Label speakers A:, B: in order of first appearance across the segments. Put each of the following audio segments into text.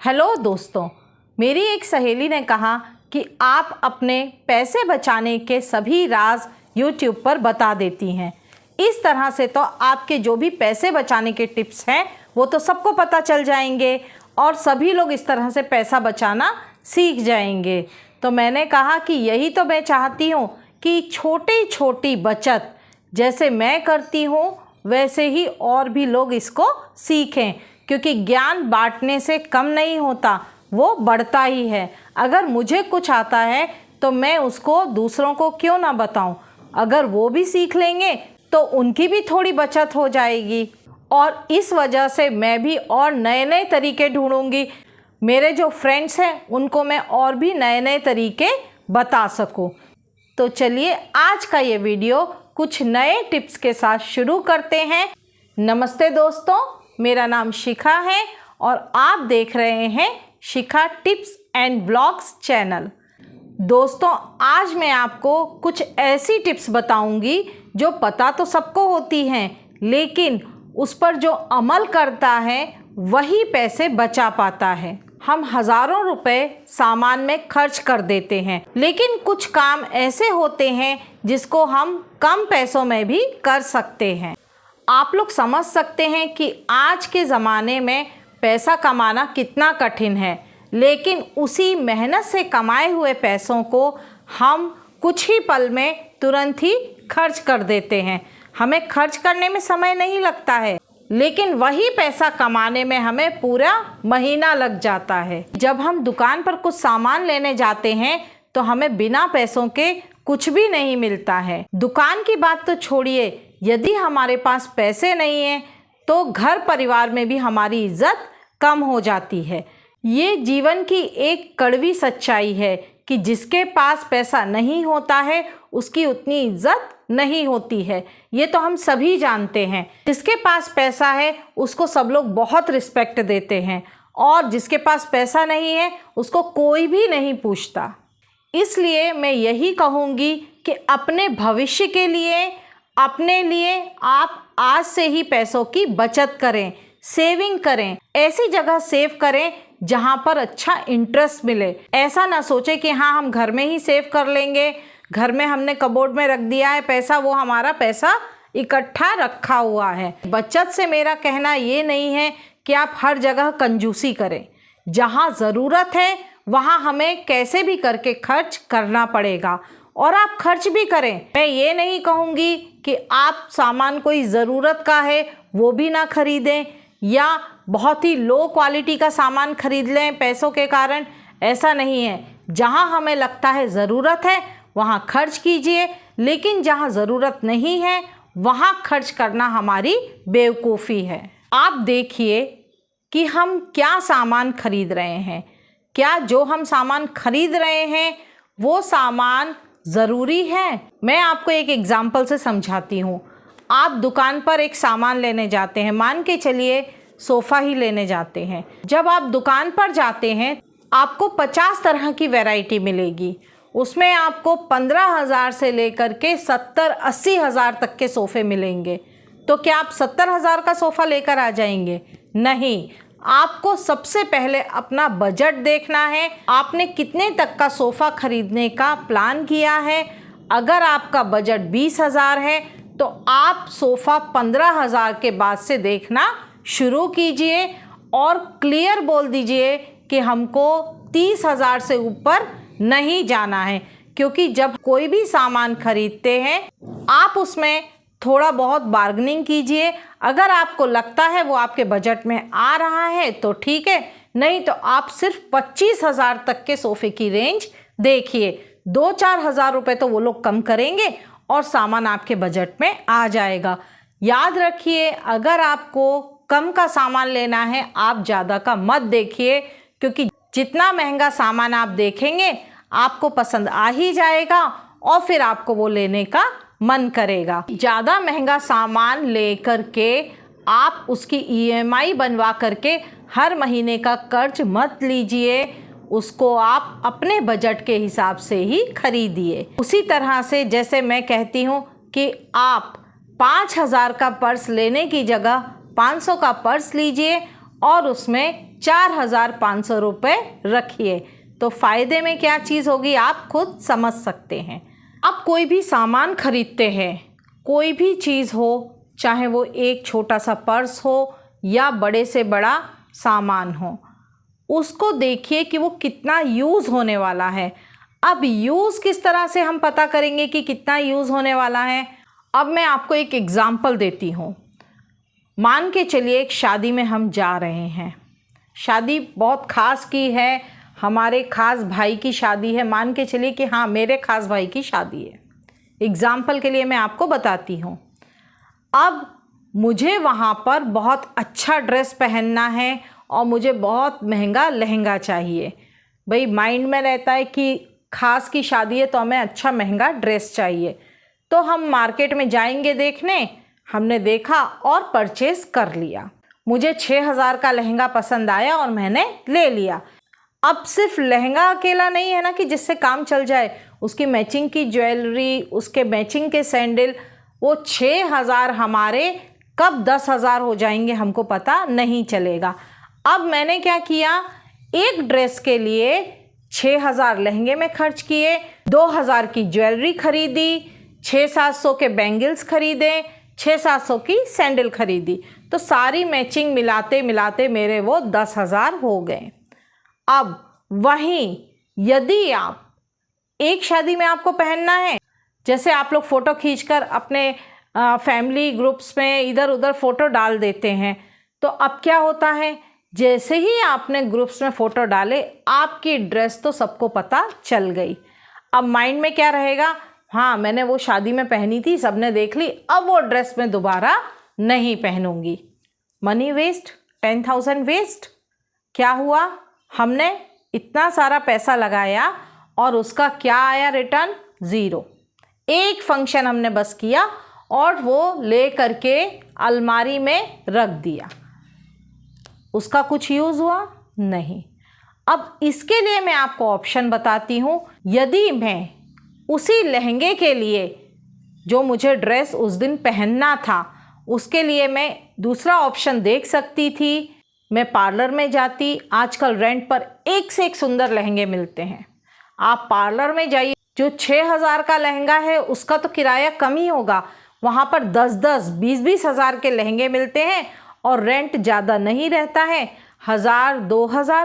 A: Hello दोस्तों, मेरी एक सहेली ने कहा कि आप अपने पैसे बचाने के सभी राज YouTube पर बता देती हैं। इस तरह से तो आपके जो भी पैसे बचाने के टिप्स हैं वो तो सबको पता चल जाएंगे और सभी लोग इस तरह से पैसा बचाना सीख जाएंगे। तो मैंने कहा कि यही तो मैं चाहती हूँ कि छोटी छोटी बचत जैसे मैं करती हूँ वैसे ही और भी लोग इसको सीखें, क्योंकि ज्ञान बांटने से कम नहीं होता, वो बढ़ता ही है। अगर मुझे कुछ आता है तो मैं उसको दूसरों को क्यों ना बताऊं। अगर वो भी सीख लेंगे तो उनकी भी थोड़ी बचत हो जाएगी और इस वजह से मैं भी और नए नए तरीके ढूंढूंगी। मेरे जो फ्रेंड्स हैं उनको मैं और भी नए नए तरीके बता सकूं। तो चलिए आज का ये वीडियो कुछ नए टिप्स के साथ शुरू करते हैं। नमस्ते दोस्तों, मेरा नाम शिखा है और आप देख रहे हैं शिखा टिप्स एंड ब्लॉग्स चैनल। दोस्तों, आज मैं आपको कुछ ऐसी टिप्स बताऊंगी जो पता तो सबको होती हैं, लेकिन उस पर जो अमल करता है वही पैसे बचा पाता है। हम हज़ारों रुपए सामान में खर्च कर देते हैं, लेकिन कुछ काम ऐसे होते हैं जिसको हम कम पैसों में भी कर सकते हैं। आप लोग समझ सकते हैं कि आज के ज़माने में पैसा कमाना कितना कठिन है, लेकिन उसी मेहनत से कमाए हुए पैसों को हम कुछ ही पल में तुरंत ही खर्च कर देते हैं। हमें खर्च करने में समय नहीं लगता है, लेकिन वही पैसा कमाने में हमें पूरा महीना लग जाता है। जब हम दुकान पर कुछ सामान लेने जाते हैं तो हमें बिना पैसों के कुछ भी नहीं मिलता है। दुकान की बात तो छोड़िए, यदि हमारे पास पैसे नहीं हैं तो घर परिवार में भी हमारी इज्जत कम हो जाती है। ये जीवन की एक कड़वी सच्चाई है कि जिसके पास पैसा नहीं होता है उसकी उतनी इज्जत नहीं होती है। ये तो हम सभी जानते हैं। जिसके पास पैसा है उसको सब लोग बहुत रिस्पेक्ट देते हैं और जिसके पास पैसा नहीं है उसको कोई भी नहीं पूछता। इसलिए मैं यही कहूँगी कि अपने भविष्य के लिए, अपने लिए आप आज से ही पैसों की बचत करें, सेविंग करें। ऐसी जगह सेव करें जहां पर अच्छा इंटरेस्ट मिले। ऐसा ना सोचे कि हाँ हम घर में ही सेव कर लेंगे, घर में हमने कबोर्ड में रख दिया है पैसा, वो हमारा पैसा इकट्ठा रखा हुआ है। बचत से मेरा कहना ये नहीं है कि आप हर जगह कंजूसी करें। जहां ज़रूरत है वहां हमें कैसे भी करके खर्च करना पड़ेगा और आप खर्च भी करें। मैं ये नहीं कहूँगी कि आप सामान कोई ज़रूरत का है वो भी ना खरीदें या बहुत ही लो क्वालिटी का सामान खरीद लें पैसों के कारण। ऐसा नहीं है। जहाँ हमें लगता है ज़रूरत है वहाँ खर्च कीजिए, लेकिन जहाँ ज़रूरत नहीं है वहाँ खर्च करना हमारी बेवकूफ़ी है। आप देखिए कि हम क्या सामान खरीद रहे हैं। क्या जो हम सामान खरीद रहे हैं वो सामान ज़रूरी है? मैं आपको एक एग्ज़ाम्पल से समझाती हूँ। आप दुकान पर एक सामान लेने जाते हैं, मान के चलिए सोफ़ा ही लेने जाते हैं। जब आप दुकान पर जाते हैं आपको 50 तरह की वैरायटी मिलेगी। उसमें आपको 15,000 से लेकर के 70-80 हज़ार तक के सोफ़े मिलेंगे। तो क्या आप 70,000 का सोफ़ा लेकर आ जाएंगे? नहीं। आपको सबसे पहले अपना बजट देखना है। आपने कितने तक का सोफ़ा खरीदने का प्लान किया है। अगर आपका बजट 20,000 है तो आप सोफ़ा 15,000 के बाद से देखना शुरू कीजिए और क्लियर बोल दीजिए कि हमको 30,000 से ऊपर नहीं जाना है। क्योंकि जब कोई भी सामान खरीदते हैं आप उसमें थोड़ा बहुत बार्गेनिंग कीजिए। अगर आपको लगता है वो आपके बजट में आ रहा है तो ठीक है, नहीं तो आप सिर्फ 25,000 तक के सोफ़े की रेंज देखिए। 2-4 हज़ार रुपये तो वो लोग कम करेंगे और सामान आपके बजट में आ जाएगा। याद रखिए, अगर आपको कम का सामान लेना है आप ज़्यादा का मत देखिए, क्योंकि जितना महंगा सामान आप देखेंगे आपको पसंद आ ही जाएगा और फिर आपको वो लेने का मन करेगा। ज़्यादा महंगा सामान ले करके आप उसकी EMI बनवा करके हर महीने का कर्ज मत लीजिए। उसको आप अपने बजट के हिसाब से ही खरीदिए। उसी तरह से जैसे मैं कहती हूँ कि आप 5,000 का पर्स लेने की जगह 500 का पर्स लीजिए और उसमें 4,500 रुपये रखिए। तो फ़ायदे में क्या चीज़ होगी आप खुद समझ सकते हैं। अब कोई भी सामान खरीदते हैं, कोई भी चीज़ हो, चाहे वो एक छोटा सा पर्स हो या बड़े से बड़ा सामान हो, उसको देखिए कि वो कितना यूज़ होने वाला है। अब यूज़ किस तरह से हम पता करेंगे कि कितना यूज़ होने वाला है? अब मैं आपको एक एग्ज़ाम्पल देती हूँ। मान के चलिए एक शादी में हम जा रहे हैं, शादी बहुत ख़ास की है, हमारे ख़ास भाई की शादी है। मान के चलिए कि हाँ मेरे ख़ास भाई की शादी है, एग्ज़ाम्पल के लिए मैं आपको बताती हूँ। अब मुझे वहाँ पर बहुत अच्छा ड्रेस पहनना है और मुझे बहुत महंगा लहंगा चाहिए। भाई माइंड में रहता है कि ख़ास की शादी है तो हमें अच्छा महंगा ड्रेस चाहिए। तो हम मार्केट में जाएंगे देखने, हमने देखा और परचेज़ कर लिया। मुझे 6,000 का लहंगा पसंद आया और मैंने ले लिया। अब सिर्फ लहंगा अकेला नहीं है ना कि जिससे काम चल जाए, उसकी मैचिंग की ज्वेलरी, उसके मैचिंग के सैंडल, वो 6,000 हमारे कब 10,000 हो जाएंगे हमको पता नहीं चलेगा। अब मैंने क्या किया, एक ड्रेस के लिए 6,000 लहंगे में खर्च किए, 2,000 की ज्वेलरी खरीदी, 600-700 के बैंगल्स खरीदे, 600-700 की सैंडल खरीदी। तो सारी मैचिंग मिलाते मिलाते मेरे वो 10,000 हो गए। अब वहीं यदि आप एक शादी में आपको पहनना है, जैसे आप लोग फ़ोटो खींचकर अपने फैमिली ग्रुप्स में इधर उधर फ़ोटो डाल देते हैं, तो अब क्या होता है, जैसे ही आपने ग्रुप्स में फ़ोटो डाले आपकी ड्रेस तो सबको पता चल गई। अब माइंड में क्या रहेगा, हाँ मैंने वो शादी में पहनी थी, सबने देख ली, अब वो ड्रेस मैं दोबारा नहीं पहनूंगी। Money waste, 10,000 waste. क्या हुआ, हमने इतना सारा पैसा लगाया और उसका क्या आया रिटर्न, ज़ीरो। एक फंक्शन हमने बस किया और वो ले करके अलमारी में रख दिया, उसका कुछ यूज़ हुआ नहीं। अब इसके लिए मैं आपको ऑप्शन बताती हूँ। यदि मैं उसी लहंगे के लिए जो मुझे ड्रेस उस दिन पहनना था, उसके लिए मैं दूसरा ऑप्शन देख सकती थी। मैं पार्लर में जाती, आजकल रेंट पर एक से एक सुंदर लहंगे मिलते हैं। आप पार्लर में जाइए, जो 6,000 का लहंगा है उसका तो किराया कम ही होगा, वहाँ पर 10-10, 20-20 हज़ार के लहंगे मिलते हैं और रेंट ज़्यादा नहीं रहता है। 1,000,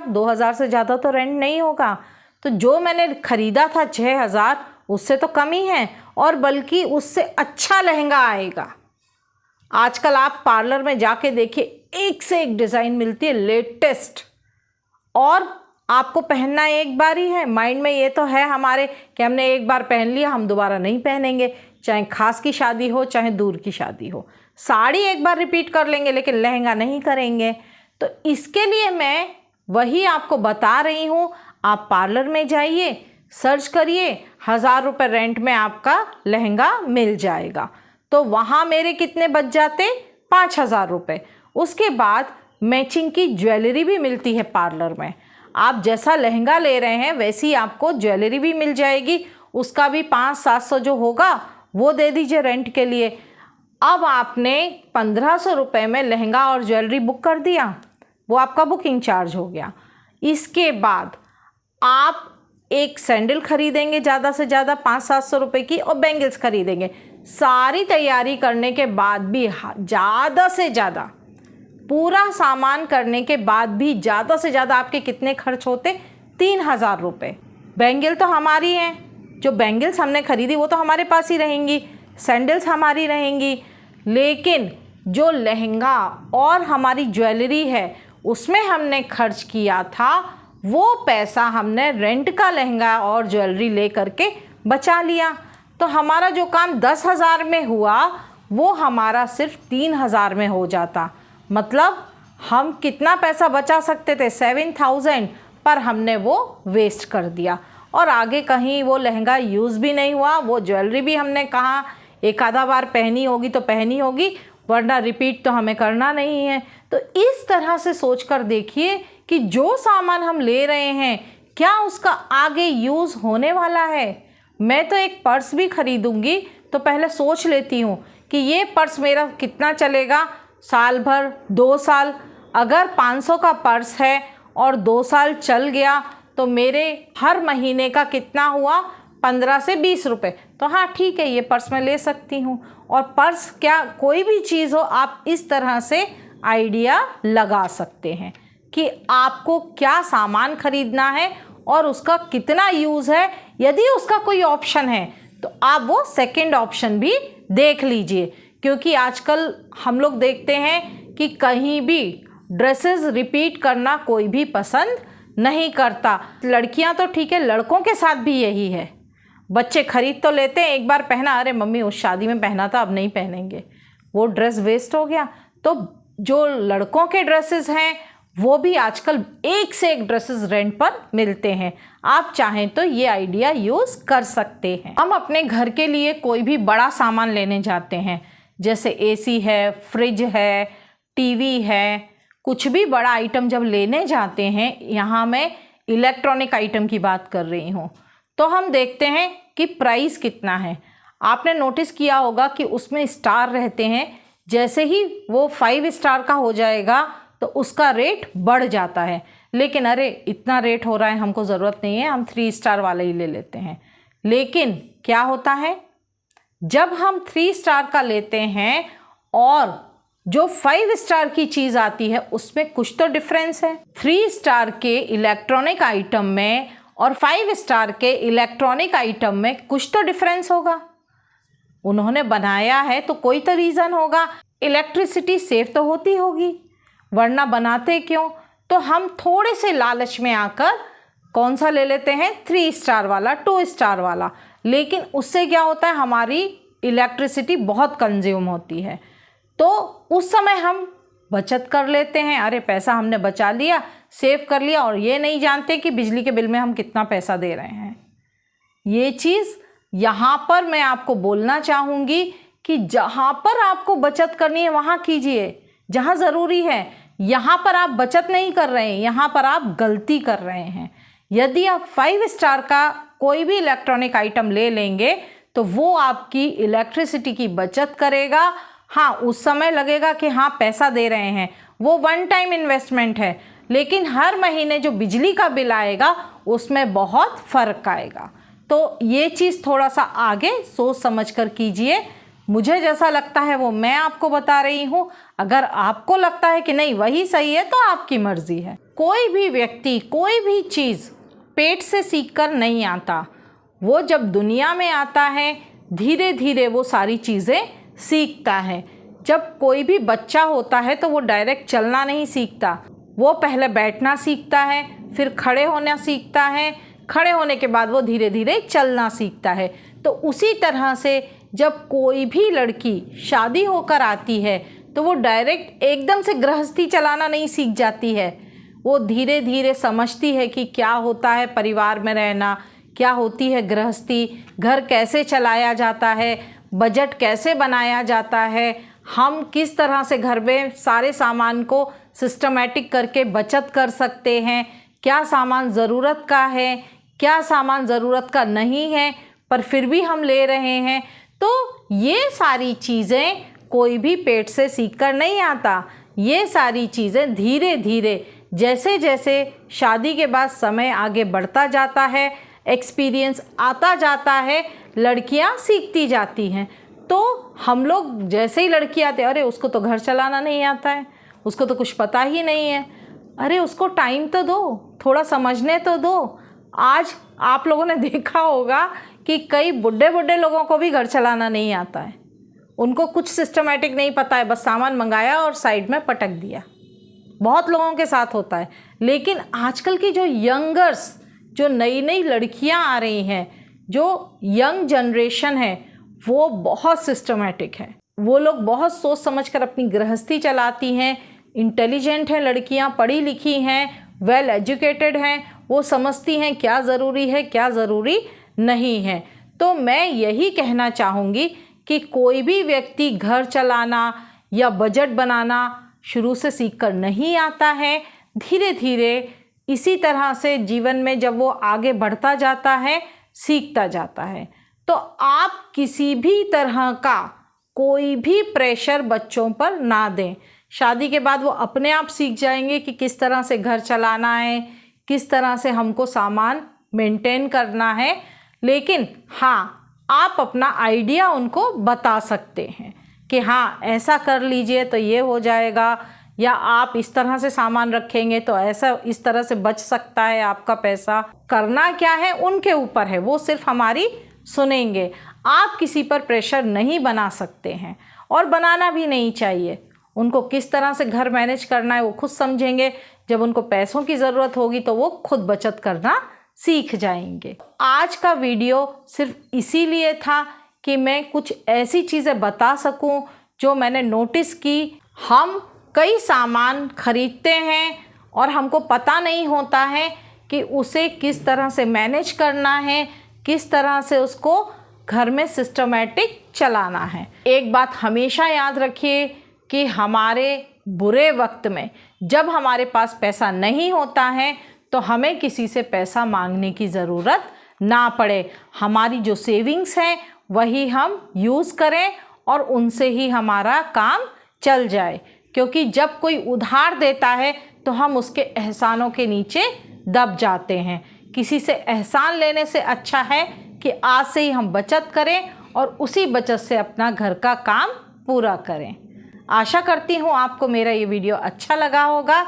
A: 2,000 से ज़्यादा तो रेंट नहीं होगा। तो जो मैंने ख़रीदा था 6,000, उससे तो कम ही है और बल्कि उससे अच्छा लहंगा आएगा। आजकल आप पार्लर में जाके देखिए, एक से एक डिज़ाइन मिलती है लेटेस्ट, और आपको पहनना एक बार ही है। माइंड में ये तो है हमारे कि हमने एक बार पहन लिया, हम दोबारा नहीं पहनेंगे, चाहे खास की शादी हो चाहे दूर की शादी हो। साड़ी एक बार रिपीट कर लेंगे लेकिन लहंगा नहीं करेंगे। तो इसके लिए मैं वही आपको बता रही हूँ, आप पार्लर में जाइए, सर्च करिए, 1,000 रुपये रेंट में आपका लहंगा मिल जाएगा। तो वहाँ मेरे कितने बच जाते, 5,000 रुपये। उसके बाद मैचिंग की ज्वेलरी भी मिलती है पार्लर में। आप जैसा लहंगा ले रहे हैं वैसी आपको ज्वेलरी भी मिल जाएगी, उसका भी 500-700 जो होगा वो दे दीजिए रेंट के लिए। अब आपने 1,500 रुपये में लहंगा और ज्वेलरी बुक कर दिया, वो आपका बुकिंग चार्ज हो गया। इसके बाद आप एक सैंडल खरीदेंगे ज़्यादा से ज़्यादा 500-700 रुपये की, और बैंगल्स खरीदेंगे। सारी तैयारी करने के बाद भी ज़्यादा से ज़्यादा, पूरा सामान करने के बाद भी ज़्यादा से ज़्यादा आपके कितने खर्च होते, 3,000 रुपये। बैंगल तो हमारी हैं, जो बैंगल्स हमने खरीदी वो तो हमारे पास ही रहेंगी, सैंडल्स हमारी रहेंगी, लेकिन जो लहंगा और हमारी ज्वेलरी है उसमें हमने खर्च किया था, वो पैसा हमने रेंट का लहंगा और ज्वेलरी ले करके बचा लिया। तो हमारा जो काम 10,000 में हुआ वो हमारा सिर्फ 3,000 में हो जाता। मतलब हम कितना पैसा बचा सकते थे, 7,000, पर हमने वो वेस्ट कर दिया और आगे कहीं वो लहंगा यूज़ भी नहीं हुआ। वो ज्वेलरी भी हमने कहाँ एक आधा बार पहनी होगी तो पहनी होगी, वरना रिपीट तो हमें करना नहीं है। तो इस तरह से सोच कर देखिए कि जो सामान हम ले रहे हैं क्या उसका आगे यूज़ होने वाला है। मैं तो एक पर्स भी खरीदूंगी तो पहले सोच लेती हूँ कि ये पर्स मेरा कितना चलेगा, साल भर, 2 साल। अगर 500 का पर्स है और 2 साल चल गया तो मेरे हर महीने का कितना हुआ, 15 से 20 रुपये। तो हाँ ठीक है, ये पर्स मैं ले सकती हूँ। और पर्स क्या, कोई भी चीज़ हो, आप इस तरह से आइडिया लगा सकते हैं कि आपको क्या सामान खरीदना है और उसका कितना यूज़ है। यदि उसका कोई ऑप्शन है तो आप वो सेकंड ऑप्शन भी देख लीजिए, क्योंकि आजकल हम लोग देखते हैं कि कहीं भी ड्रेसेस रिपीट करना कोई भी पसंद नहीं करता। लड़कियां तो ठीक है, लड़कों के साथ भी यही है। बच्चे खरीद तो लेते हैं, एक बार पहना, अरे मम्मी उस शादी में पहना था अब नहीं पहनेंगे, वो ड्रेस वेस्ट हो गया। तो जो लड़कों के ड्रेसेस हैं वो भी आजकल एक से एक ड्रेसेस रेंट पर मिलते हैं। आप चाहें तो ये आइडिया यूज़ कर सकते हैं। हम अपने घर के लिए कोई भी बड़ा सामान लेने जाते हैं, जैसे एसी है, फ्रिज है, टीवी है, कुछ भी बड़ा आइटम जब लेने जाते हैं, यहाँ मैं इलेक्ट्रॉनिक आइटम की बात कर रही हूँ, तो हम देखते हैं कि प्राइस कितना है। आपने नोटिस किया होगा कि उसमें स्टार रहते हैं, जैसे ही वो 5 स्टार का हो जाएगा तो उसका रेट बढ़ जाता है। लेकिन अरे इतना रेट हो रहा है, हमको ज़रूरत नहीं है, हम 3 स्टार वाला ही ले लेते हैं। लेकिन क्या होता है, जब हम 3 स्टार का लेते हैं और जो 5 स्टार की चीज़ आती है उसमें कुछ तो डिफरेंस है। 3 स्टार के इलेक्ट्रॉनिक आइटम में और 5 स्टार के इलेक्ट्रॉनिक आइटम में कुछ तो डिफरेंस होगा। उन्होंने बनाया है तो कोई तो रीज़न होगा। इलेक्ट्रिसिटी सेव तो होती होगी, वरना बनाते क्यों। तो हम थोड़े से लालच में आकर कौन सा ले लेते हैं, 3 स्टार वाला, 2 स्टार वाला। लेकिन उससे क्या होता है, हमारी इलेक्ट्रिसिटी बहुत कंज्यूम होती है। तो उस समय हम बचत कर लेते हैं, अरे पैसा हमने बचा लिया, सेव कर लिया, और ये नहीं जानते कि बिजली के बिल में हम कितना पैसा दे रहे हैं। ये चीज़ यहाँ पर मैं आपको बोलना चाहूँगी कि जहाँ पर आपको बचत करनी है वहाँ कीजिए, जहाँ ज़रूरी है। यहाँ पर आप बचत नहीं कर रहे हैं, यहाँ पर आप गलती कर रहे हैं। यदि आप 5 स्टार का कोई भी इलेक्ट्रॉनिक आइटम ले लेंगे तो वो आपकी इलेक्ट्रिसिटी की बचत करेगा। हाँ, उस समय लगेगा कि हाँ पैसा दे रहे हैं, वो वन टाइम इन्वेस्टमेंट है, लेकिन हर महीने जो बिजली का बिल आएगा उसमें बहुत फ़र्क आएगा। तो ये चीज़ थोड़ा सा आगे सोच समझ कर कीजिए। मुझे जैसा लगता है वो मैं आपको बता रही हूँ। अगर आपको लगता है कि नहीं वही सही है तो आपकी मर्ज़ी है। कोई भी व्यक्ति कोई भी चीज़ पेट से सीख कर नहीं आता, वो जब दुनिया में आता है धीरे धीरे वो सारी चीज़ें सीखता है। जब कोई भी बच्चा होता है तो वो डायरेक्ट चलना नहीं सीखता, वो पहले बैठना सीखता है, फिर खड़े होना सीखता है, खड़े होने के बाद वो धीरे धीरे चलना सीखता है। तो उसी तरह से जब कोई भी लड़की शादी होकर आती है तो वो डायरेक्ट एकदम से गृहस्थी चलाना नहीं सीख जाती है। वो धीरे धीरे समझती है कि क्या होता है परिवार में रहना, क्या होती है गृहस्थी, घर कैसे चलाया जाता है, बजट कैसे बनाया जाता है, हम किस तरह से घर में सारे सामान को सिस्टमेटिक करके बचत कर सकते हैं, क्या सामान ज़रूरत का है, क्या सामान ज़रूरत का नहीं है पर फिर भी हम ले रहे हैं। तो ये सारी चीज़ें कोई भी पेट से सीख कर नहीं आता। ये सारी चीज़ें धीरे धीरे जैसे जैसे शादी के बाद समय आगे बढ़ता जाता है, एक्सपीरियंस आता जाता है, लड़कियां सीखती जाती हैं। तो हम लोग जैसे ही लड़की आते हैं, अरे उसको तो घर चलाना नहीं आता है, उसको तो कुछ पता ही नहीं है, अरे उसको टाइम तो दो, थोड़ा समझने तो दो। आज आप लोगों ने देखा होगा कि कई बुढ़े बुढ़े लोगों को भी घर चलाना नहीं आता है, उनको कुछ सिस्टमेटिक नहीं पता है, बस सामान मंगाया और साइड में पटक दिया। बहुत लोगों के साथ होता है। लेकिन आजकल की जो यंगर्स, जो नई नई लड़कियां आ रही हैं, जो यंग जनरेशन है, वो बहुत सिस्टमेटिक है। वो लोग बहुत सोच समझ कर अपनी गृहस्थी चलाती हैं, इंटेलिजेंट हैं लड़कियां, पढ़ी लिखी हैं, वेल एजुकेटेड हैं, वो समझती हैं क्या ज़रूरी है क्या ज़रूरी नहीं है। तो मैं यही कहना चाहूँगी कि कोई भी व्यक्ति घर चलाना या बजट बनाना शुरू से सीखकर नहीं आता है। धीरे धीरे इसी तरह से जीवन में जब वो आगे बढ़ता जाता है, सीखता जाता है। तो आप किसी भी तरह का कोई भी प्रेशर बच्चों पर ना दें। शादी के बाद वो अपने आप सीख जाएंगे कि किस तरह से घर चलाना है, किस तरह से हमको सामान मेंटेन करना है। लेकिन हाँ, आप अपना आइडिया उनको बता सकते हैं कि हाँ ऐसा कर लीजिए तो ये हो जाएगा, या आप इस तरह से सामान रखेंगे तो ऐसा इस तरह से बच सकता है आपका पैसा। करना क्या है उनके ऊपर है, वो सिर्फ हमारी सुनेंगे। आप किसी पर प्रेशर नहीं बना सकते हैं और बनाना भी नहीं चाहिए। उनको किस तरह से घर मैनेज करना है वो खुद समझेंगे। जब उनको पैसों की ज़रूरत होगी तो वो खुद बचत करना सीख जाएंगे। आज का वीडियो सिर्फ इसीलिए था कि मैं कुछ ऐसी चीज़ें बता सकूं जो मैंने नोटिस की। हम कई सामान खरीदते हैं और हमको पता नहीं होता है कि उसे किस तरह से मैनेज करना है, किस तरह से उसको घर में सिस्टमैटिक चलाना है। एक बात हमेशा याद रखिए कि हमारे बुरे वक्त में जब हमारे पास पैसा नहीं होता है तो हमें किसी से पैसा मांगने की ज़रूरत ना पड़े। हमारी जो सेविंग्स हैं वही हम यूज़ करें और उनसे ही हमारा काम चल जाए। क्योंकि जब कोई उधार देता है तो हम उसके एहसानों के नीचे दब जाते हैं। किसी से एहसान लेने से अच्छा है कि आज से ही हम बचत करें और उसी बचत से अपना घर का काम पूरा करें। आशा करती हूँ आपको मेरा ये वीडियो अच्छा लगा होगा।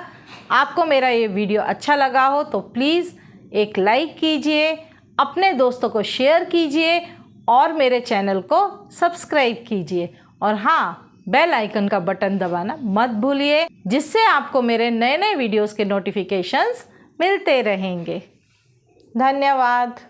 A: आपको मेरा ये वीडियो अच्छा लगा हो तो प्लीज़ एक लाइक कीजिए, अपने दोस्तों को शेयर कीजिए और मेरे चैनल को सब्सक्राइब कीजिए। और हाँ, बेल आइकन का बटन दबाना मत भूलिए, जिससे आपको मेरे नए नए वीडियोस के नोटिफिकेशंस मिलते रहेंगे। धन्यवाद।